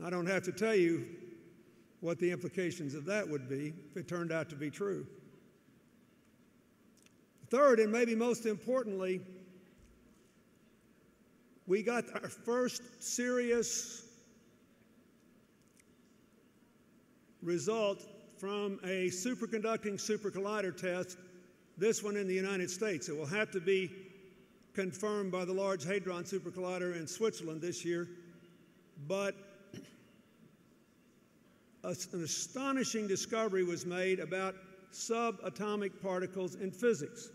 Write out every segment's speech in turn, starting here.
I don't have to tell you what the implications of that would be if it turned out to be true. Third, and maybe most importantly, we got our first serious result from a superconducting supercollider test, this one in the United States. It will have to be confirmed by the Large Hadron Supercollider in Switzerland this year, but an astonishing discovery was made about subatomic particles in physics.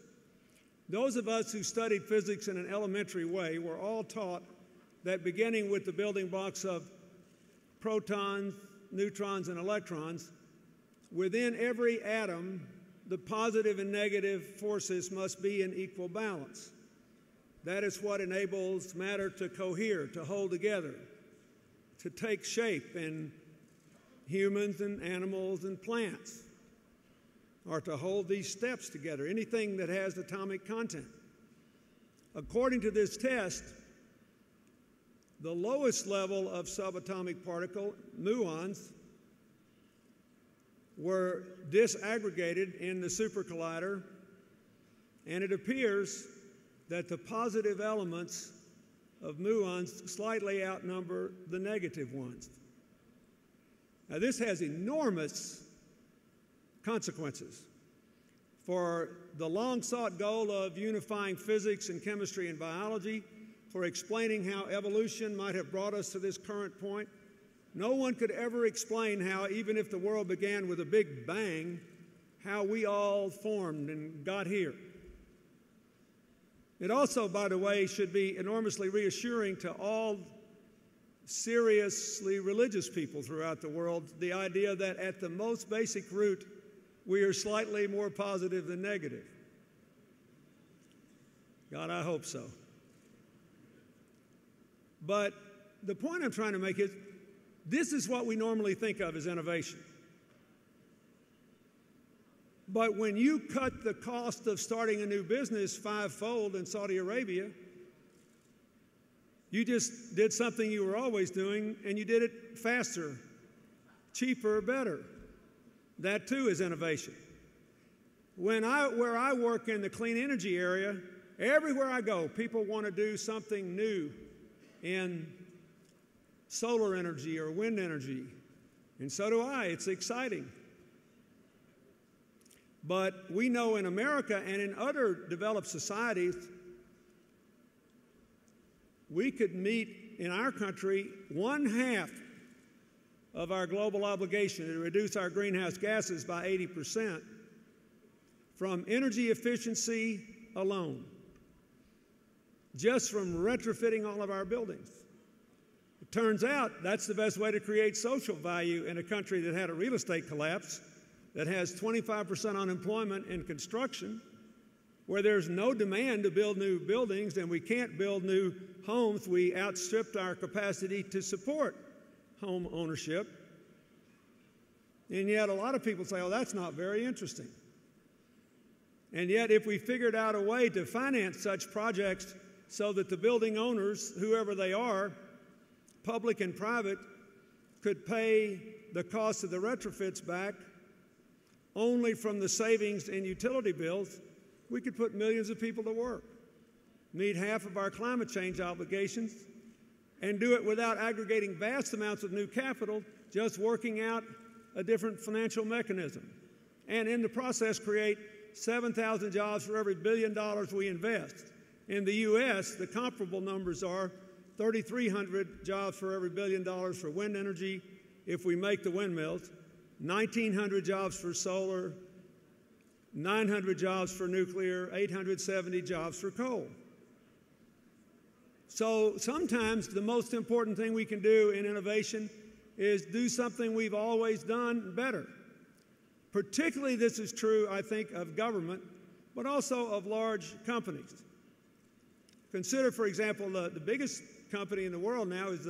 Those of us who studied physics in an elementary way were all taught that beginning with the building blocks of protons, neutrons, and electrons, within every atom, the positive and negative forces must be in equal balance. That is what enables matter to cohere, to hold together, to take shape in humans and animals and plants, or to hold these steps together, anything that has atomic content. According to this test, the lowest level of subatomic particle, muons, were disaggregated in the supercollider, and it appears that the positive elements of muons slightly outnumber the negative ones. Now, this has enormous consequences for the long-sought goal of unifying physics and chemistry and biology, for explaining how evolution might have brought us to this current point. No one could ever explain how, even if the world began with a big bang, how we all formed and got here. It also, by the way, should be enormously reassuring to all seriously religious people throughout the world, the idea that at the most basic root, we are slightly more positive than negative. God, I hope so. But the point I'm trying to make is, this is what we normally think of as innovation. But when you cut the cost of starting a new business fivefold in Saudi Arabia, you just did something you were always doing, and you did it faster, cheaper, better. That too is innovation. Where I work in the clean energy area, everywhere I go, people want to do something new in solar energy or wind energy, and so do I. It's exciting. But we know in America and in other developed societies, we could meet in our country 1/2 of our global obligation to reduce our greenhouse gases by 80% from energy efficiency alone, just from retrofitting all of our buildings. It turns out that's the best way to create social value in a country that had a real estate collapse, that has 25% unemployment in construction, where there's no demand to build new buildings and we can't build new homes. We outstripped our capacity to support home ownership. And yet a lot of people say, oh, that's not very interesting. And yet if we figured out a way to finance such projects so that the building owners, whoever they are, public and private, could pay the cost of the retrofits back only from the savings in utility bills, we could put millions of people to work, meet half of our climate change obligations, and do it without aggregating vast amounts of new capital, just working out a different financial mechanism. And in the process, create 7,000 jobs for every $1 billion we invest. In the U.S., the comparable numbers are 3,300 jobs for every $1 billion for wind energy if we make the windmills, 1,900 jobs for solar, 900 jobs for nuclear, 870 jobs for coal. So sometimes the most important thing we can do in innovation is do something we've always done better. Particularly this is true, I think, of government, but also of large companies. Consider, for example, the biggest company in the world now is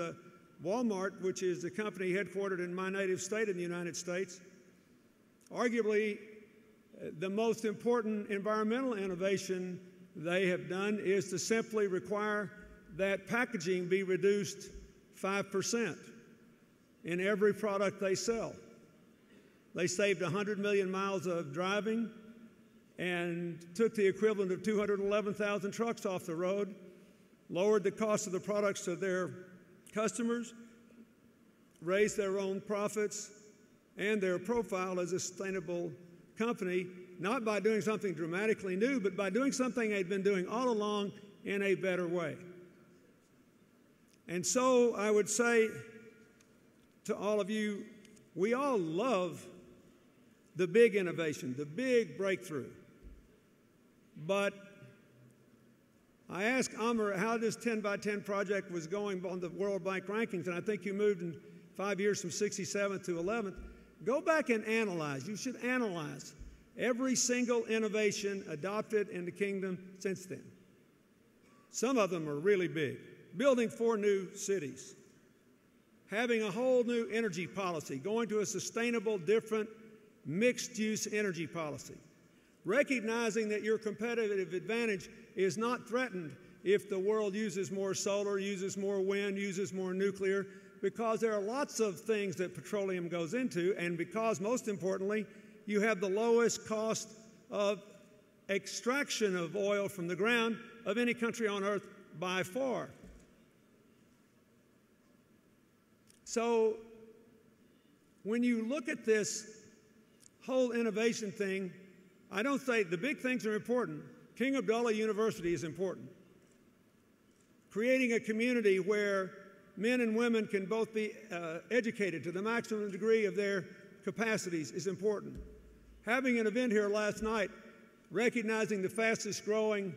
Walmart, which is the company headquartered in my native state in the United States. Arguably, the most important environmental innovation they have done is to simply require that packaging be reduced 5%. in every product they sell. They saved 100 million miles of driving and took the equivalent of 211,000 trucks off the road, lowered the cost of the products to their customers, raised their own profits and their profile as a sustainable company, not by doing something dramatically new, but by doing something they'd been doing all along in a better way. And so I would say to all of you, we all love the big innovation, the big breakthrough. But I asked Amr how this 10 by 10 project was going on the World Bank rankings, and I think you moved in 5 years from 67th to 11th. Go back and analyze. You should analyze every single innovation adopted in the kingdom since then. Some of them are really big. Building 4 new cities, having a whole new energy policy, going to a sustainable, different, mixed-use energy policy, recognizing that your competitive advantage is not threatened if the world uses more solar, uses more wind, uses more nuclear, because there are lots of things that petroleum goes into, and because, most importantly, you have the lowest cost of extraction of oil from the ground of any country on earth by far. So when you look at this whole innovation thing, I don't say the big things are important. King Abdullah University is important. Creating a community where men and women can both be educated to the maximum degree of their capacities is important. Having an event here last night recognizing the fastest growing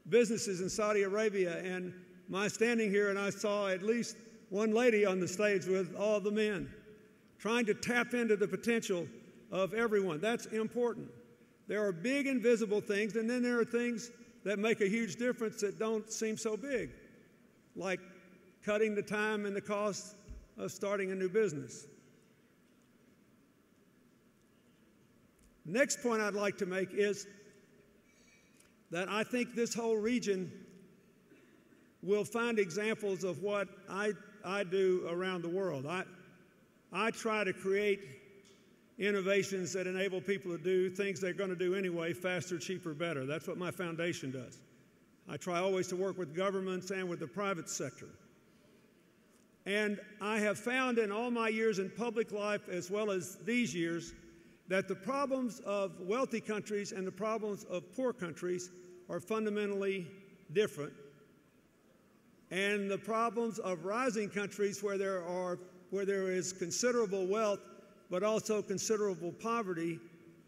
businesses in Saudi Arabia, and my standing here and I saw at least one lady on the stage with all the men, trying to tap into the potential of everyone. That's important. There are big invisible things, and then there are things that make a huge difference that don't seem so big, like cutting the time and the cost of starting a new business. Next point I'd like to make is that I think this whole region will find examples of what I do around the world. I try to create innovations that enable people to do things they're going to do anyway, faster, cheaper, better. That's what my foundation does. I try always to work with governments and with the private sector. And I have found in all my years in public life, as well as these years, that the problems of wealthy countries and the problems of poor countries are fundamentally different. And the problems of rising countries where there is considerable wealth but also considerable poverty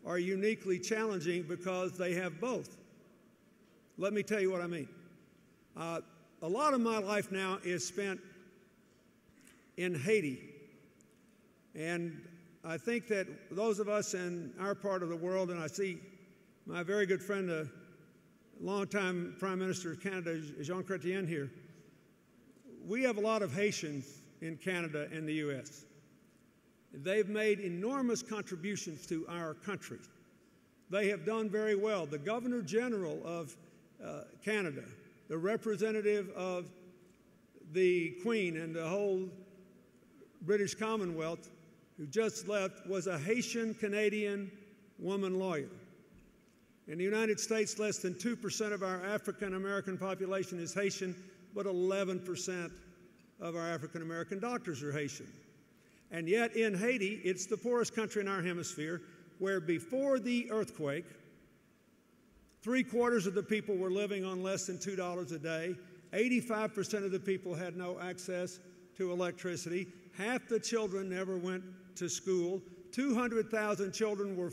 are uniquely challenging because they have both. Let me tell you what I mean. A lot of my life now is spent in Haiti. And I think that those of us in our part of the world, and I see my very good friend, the longtime Prime Minister of Canada, Jean Chrétien here, we have a lot of Haitians in Canada and the U.S. They've made enormous contributions to our country. They have done very well. The Governor General of Canada, the representative of the Queen and the whole British Commonwealth, who just left, was a Haitian-Canadian woman lawyer. In the United States, less than 2% of our African-American population is Haitian, but 11% of our African-American doctors are Haitian. And yet in Haiti, it's the poorest country in our hemisphere, where before the earthquake, 3/4 of the people were living on less than $2 a day. 85% of the people had no access to electricity. Half the children never went to school. 200,000 children were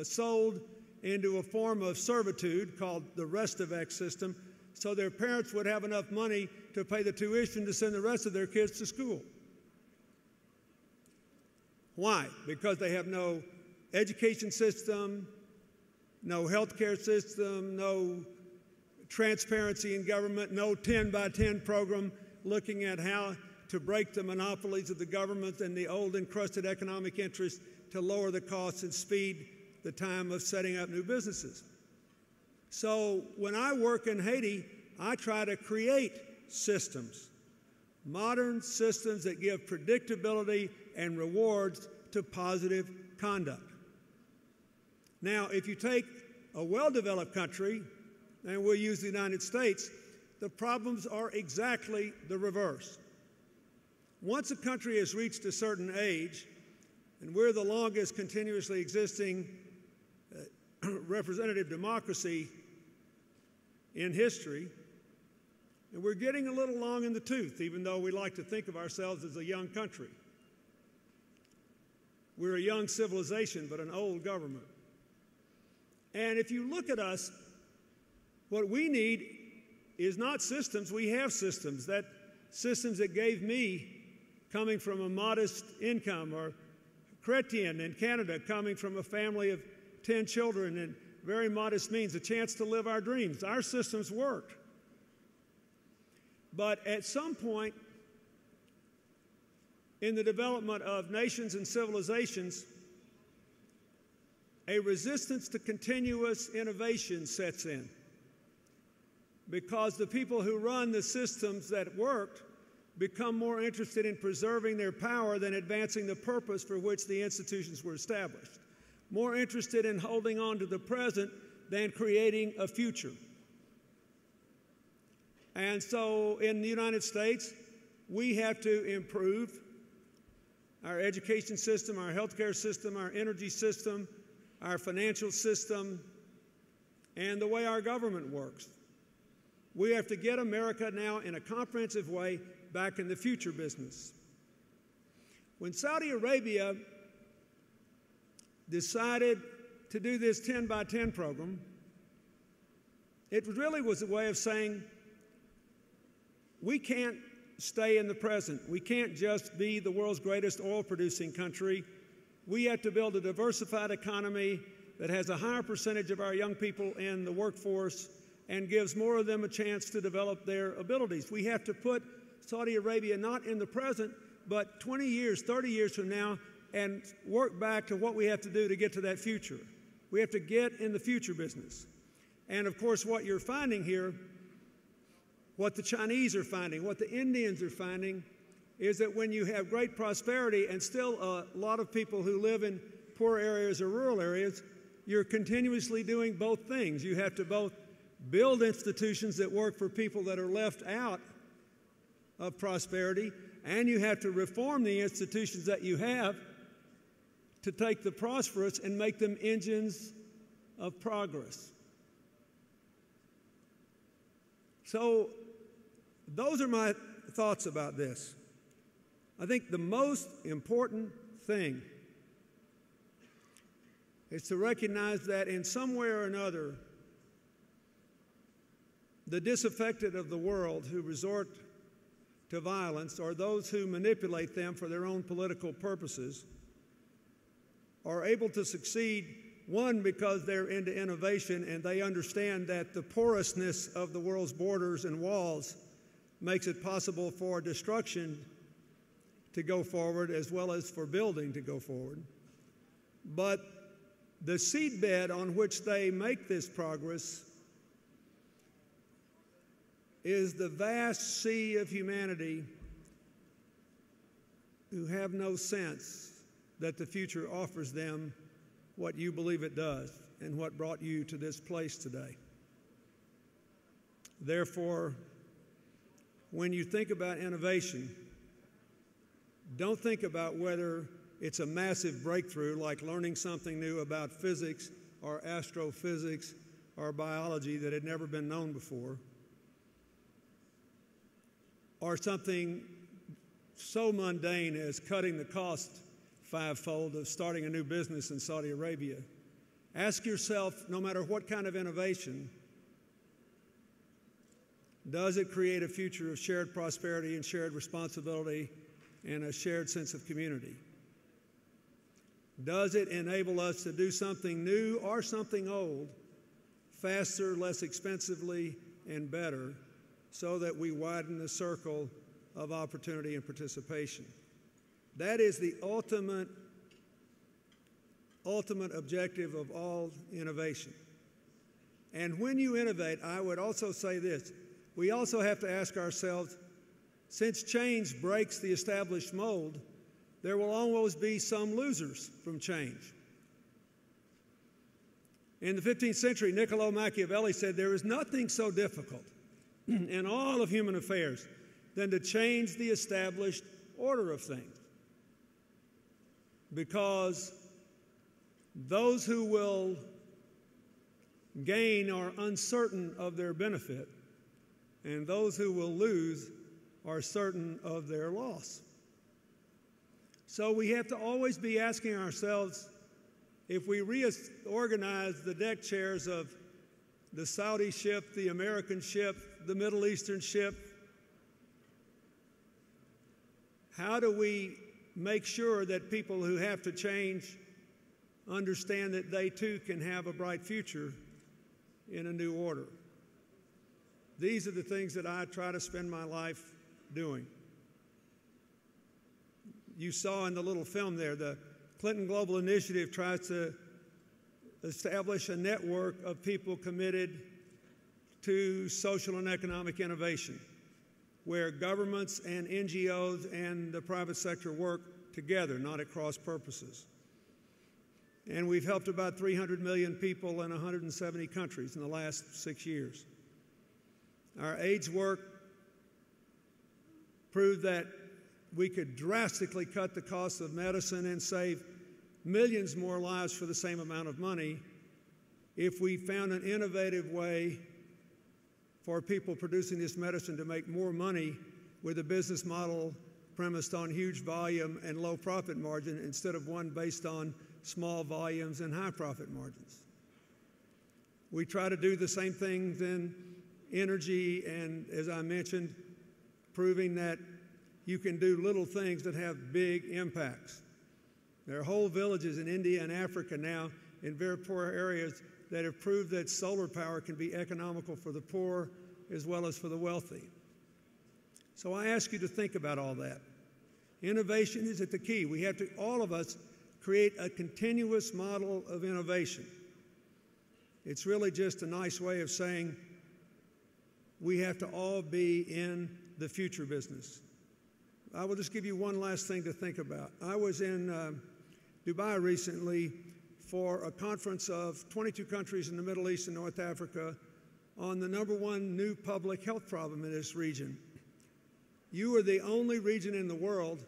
sold into a form of servitude called the Rest-of-X system, so their parents would have enough money to pay the tuition to send the rest of their kids to school. Why? Because they have no education system, no health care system, no transparency in government, no 10 by 10 program looking at how to break the monopolies of the government and the old encrusted economic interests to lower the costs and speed the time of setting up new businesses. So when I work in Haiti, I try to create systems modern systems that give predictability and rewards to positive conduct. Now, if you take a well-developed country, and we'll use the United States, the problems are exactly the reverse. Once a country has reached a certain age, and we're the longest continuously existing representative democracy in history, and we're getting a little long in the tooth, even though we like to think of ourselves as a young country. We're a young civilization, but an old government. And if you look at us, what we need is not systems. We have systems. That systems that gave me, coming from a modest income, or Chrétien in Canada, coming from a family of 10 children and very modest means, a chance to live our dreams. Our systems worked. But at some point in the development of nations and civilizations, a resistance to continuous innovation sets in, because the people who run the systems that worked become more interested in preserving their power than advancing the purpose for which the institutions were established, more interested in holding on to the present than creating a future. And so in the United States, we have to improve our education system, our healthcare system, our energy system, our financial system, and the way our government works. We have to get America now in a comprehensive way back in the future business. When Saudi Arabia decided to do this 10 by 10 program, it really was a way of saying, we can't stay in the present. We can't just be the world's greatest oil-producing country. We have to build a diversified economy that has a higher percentage of our young people in the workforce and gives more of them a chance to develop their abilities. We have to put Saudi Arabia not in the present, but 20 years, 30 years from now, and work back to what we have to do to get to that future. We have to get in the future business. And of course, what you're finding here, what the Chinese are finding, what the Indians are finding, is that when you have great prosperity and still a lot of people who live in poor areas or rural areas, you're continuously doing both things. You have to both build institutions that work for people that are left out of prosperity, and you have to reform the institutions that you have to take the prosperous and make them engines of progress. So those are my thoughts about this. I think the most important thing is to recognize that in some way or another, the disaffected of the world who resort to violence, or those who manipulate them for their own political purposes, are able to succeed, one, because they're into innovation and they understand that the porousness of the world's borders and walls makes it possible for destruction to go forward as well as for building to go forward. But the seedbed on which they make this progress is the vast sea of humanity who have no sense that the future offers them what you believe it does and what brought you to this place today. Therefore, when you think about innovation, don't think about whether it's a massive breakthrough like learning something new about physics or astrophysics or biology that had never been known before, or something so mundane as cutting the cost fivefold of starting a new business in Saudi Arabia. Ask yourself, no matter what kind of innovation, does it create a future of shared prosperity and shared responsibility and a shared sense of community? Does it enable us to do something new or something old faster, less expensively, and better, so that we widen the circle of opportunity and participation? That is the ultimate objective of all innovation. And when you innovate, I would also say this, we also have to ask ourselves, Since change breaks the established mold, there will always be some losers from change. In the 15th century, Niccolo Machiavelli said, "There is nothing so difficult in all of human affairs than to change the established order of things. Because those who will gain are uncertain of their benefit, and those who will lose are certain of their loss." So we have to always be asking ourselves, if we reorganize the deck chairs of the Saudi ship, the American ship, the Middle Eastern ship, how do we make sure that people who have to change understand that they too can have a bright future in a new order? These are the things that I try to spend my life doing. You saw in the little film there, the Clinton Global Initiative tries to establish a network of people committed to social and economic innovation, where governments and NGOs and the private sector work together, not at cross purposes. And we've helped about 300 million people in 170 countries in the last 6 years. Our AIDS work proved that we could drastically cut the cost of medicine and save millions more lives for the same amount of money if we found an innovative way for people producing this medicine to make more money with a business model premised on huge volume and low profit margin instead of one based on small volumes and high profit margins. We try to do the same things in energy and, as I mentioned, proving that you can do little things that have big impacts. There are whole villages in India and Africa now in very poor areas that have proved that solar power can be economical for the poor as well as for the wealthy. So I ask you to think about all that. Innovation is at the key. We have to, all of us, create a continuous model of innovation. It's really just a nice way of saying we have to all be in the future business. I will just give you one last thing to think about. I was in Dubai recently for a conference of 22 countries in the Middle East and North Africa on the #1 new public health problem in this region. You are the only region in the world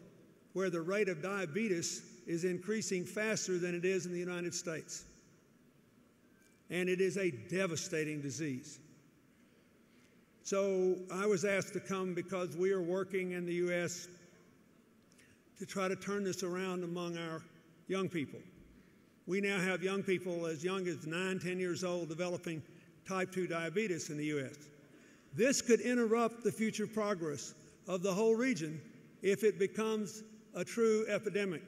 where the rate of diabetes is increasing faster than it is in the United States. And it is a devastating disease. So I was asked to come because we are working in the U.S. to try to turn this around among our young people. We now have young people as young as 9, 10 years old developing type 2 diabetes in the U.S. This could interrupt the future progress of the whole region if it becomes a true epidemic.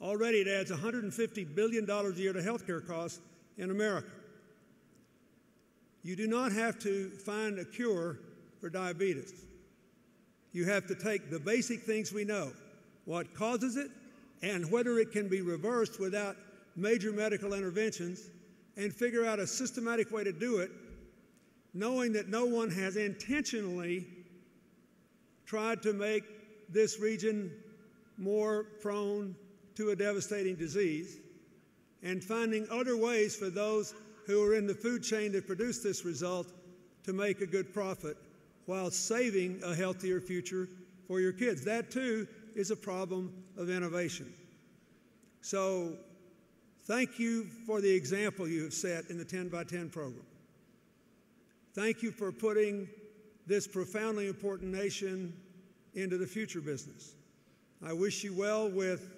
Already it adds $150 billion a year to healthcare costs in America. You do not have to find a cure for diabetes. You have to take the basic things we know, what causes it and whether it can be reversed without major medical interventions, and figure out a systematic way to do it, knowing that no one has intentionally tried to make this region more prone to a devastating disease, and finding other ways for those who are in the food chain that produce this result to make a good profit while saving a healthier future for your kids. That too is a problem of innovation. So thank you for the example you have set in the 10 by 10 program. Thank you for putting this profoundly important nation into the future business. I wish you well with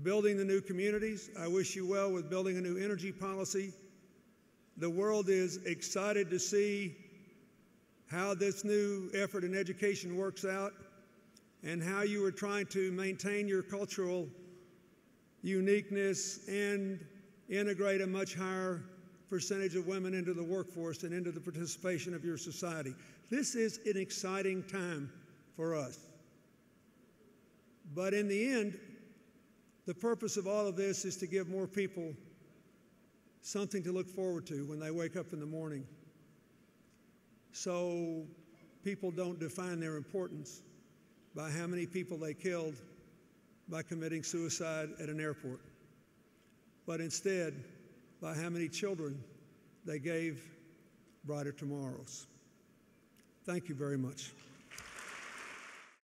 building the new communities. I wish you well with building a new energy policy. The world is excited to see how this new effort in education works out and how you are trying to maintain your cultural uniqueness and integrate a much higher percentage of women into the workforce and into the participation of your society. This is an exciting time for us. But in the end, the purpose of all of this is to give more people something to look forward to when they wake up in the morning. So people don't define their importance by how many people they killed by committing suicide at an airport, but instead by how many children they gave brighter tomorrows. Thank you very much.